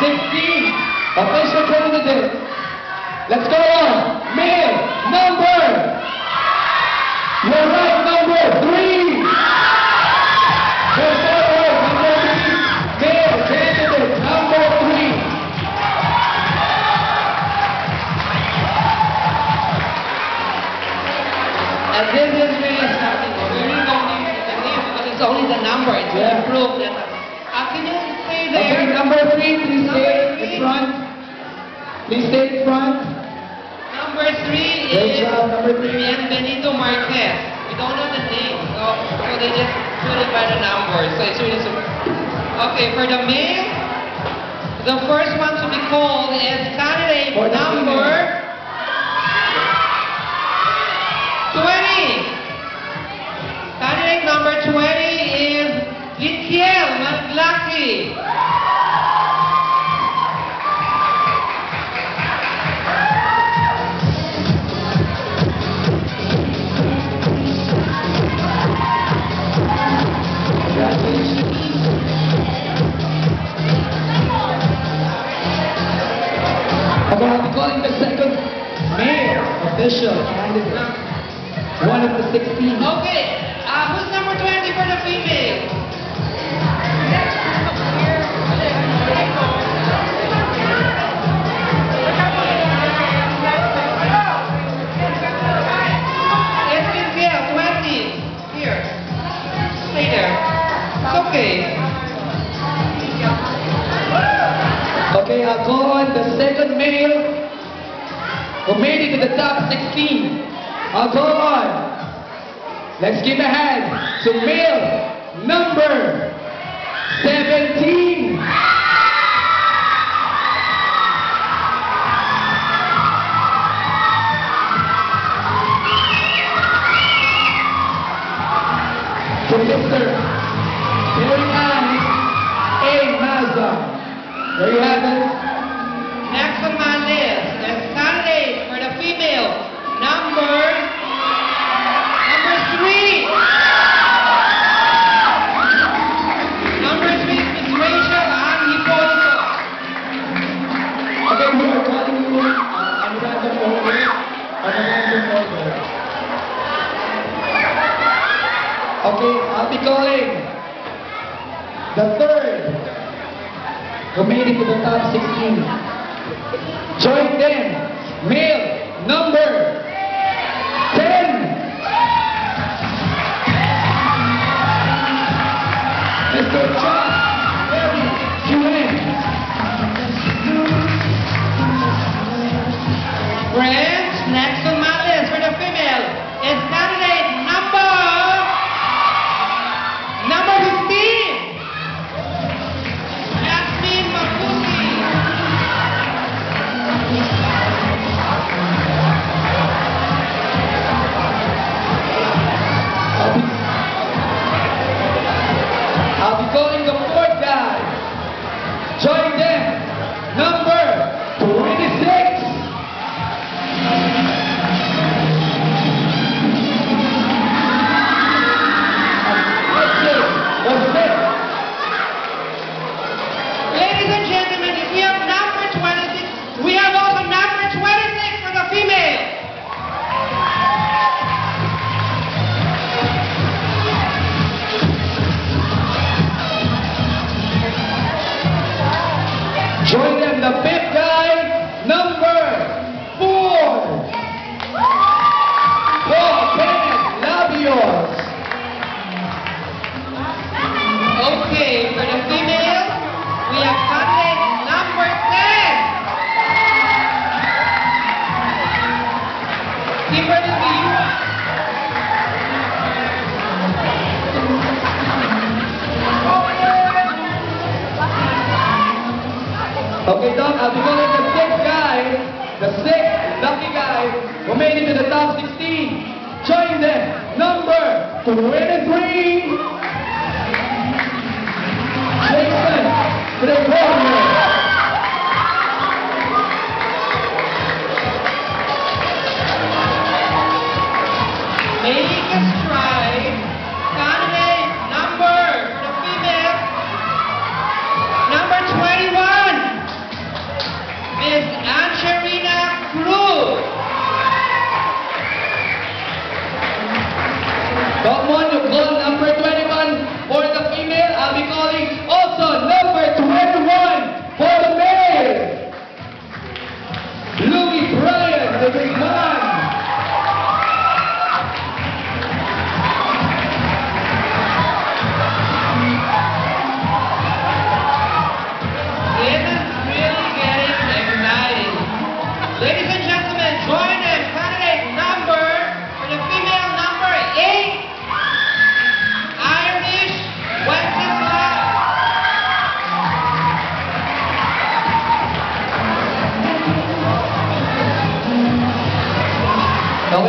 16. Official candidate. Let's go on. Male number. You're right, number 3. Let's go on, number 3. Male candidate number 3. And this is really something. We really don't need the name because it's only the number. It's Yeah. proof that. Can you stay there? Okay, number 3, please Number stay three. in front. Please stay in front. Number 3 Great is job, number 3. Bienvenido Marquez. We don't know the name, so they just put it by the number. So it's really super. Okay, for the male, the first one to be called is candidate For the number female. 20. Candidate number 20 is Lithiel Maglaki. Okay, I'll be calling the second male official candidate. One of the 16. Okay, who's number 20 for the female? It's Lithiel, 20. Here. Stay there. It's okay. Okay, I'll call on the second male who made it to the top 16. I'll call on. Let's give a hand to male number 17. To Mr. Terry Ann A. Mazda. There you have it. Next on my list is candidate for the female, number 3. Number 3 is Miss Rachel Ann Hipolito. Okay, we are calling you on random order. On a random order. Okay, I'll be calling the third who made it to the top 16. Join them, male number 10. Mr. John Berry Julen. Friends, next on my list for the female is candidate number 15. Yasmin Mapusi. I'll be calling the fourth guy. Join them, number 26. Ladies and gentlemen, if we have number 26, we have also number 26 for the female. Join them, the fifth guy, number 4. Paul Kenneth Labios. Okay, for the female, we have candidate number 10. Kimberly Villua. Okay, Doc, I'll be calling the sixth guy, the sixth lucky guy who made it to the top 16. Join them, number 23. Jason Gregorio. Make a stride. Candidate number for the female, number 21.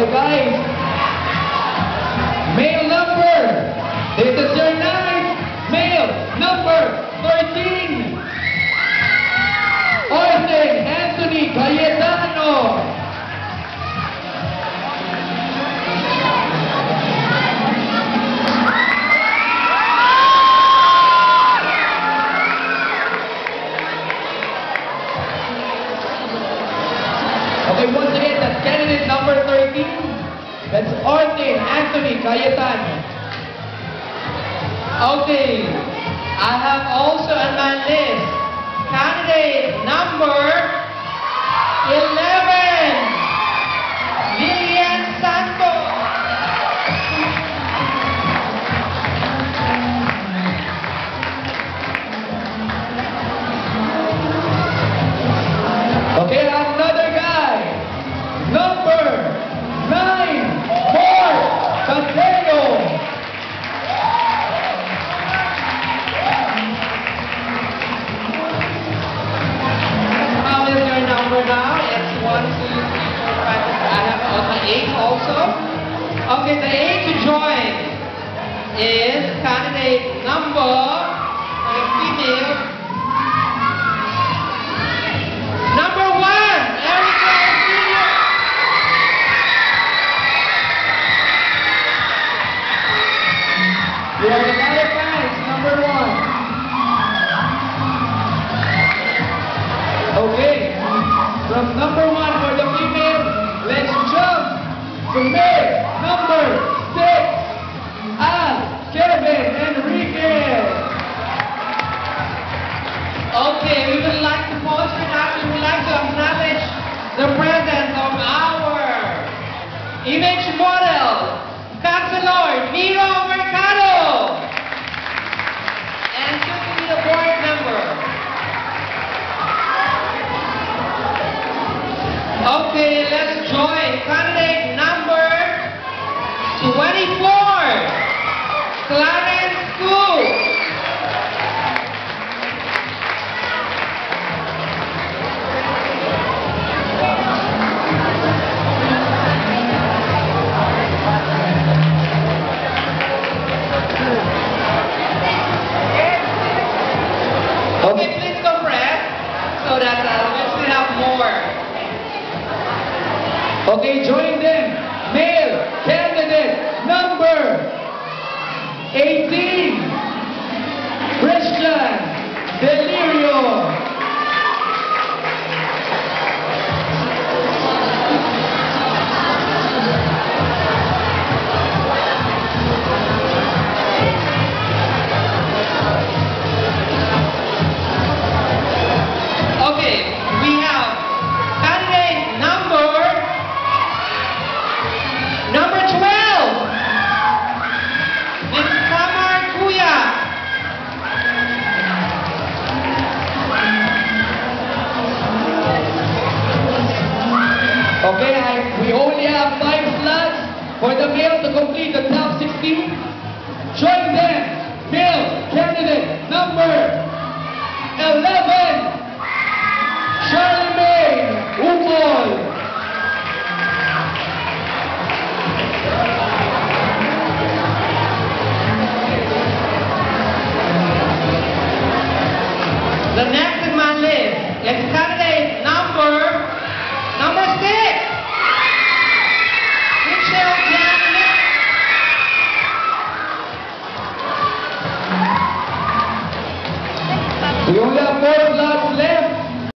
Okay, guys. Male number. This is your night. Male number 13. Orson Anthony Cayetano. Okay, once again, that's candidate number 13. That's Orson Anthony Cayetano. Okay, I have also on my list candidate number 11, Lilian Santos. Okay, another guy. Number 9, Mark Casero. How is your number now? It's 1, 2, 3, 4, 5, 6. I have on my 8 also. Okay, the 8 to join is candidate number female. Number 1, Erica Senior. We are the Halifax, number 1. Okay, from number 1 for the female, let's jump to male number 6, Kevin Enriquez. Okay, we would like to pause for that. We would like to acknowledge the presence of our image model, Councilor Miro Mercado, and soon to be the board member. Okay, let's join candidate number 24, Clarence Koo. Okay, please compress so that we still have more. Okay, join them. Male candidate number 18, Christian Delirio. Okay, we have candidate number 12, Ms. Tamar Kuya. Okay, we only have 5 slots for the male to complete the top 16. Join them. Male candidate number 11, Charlemagne Umol. The next in my list is candidate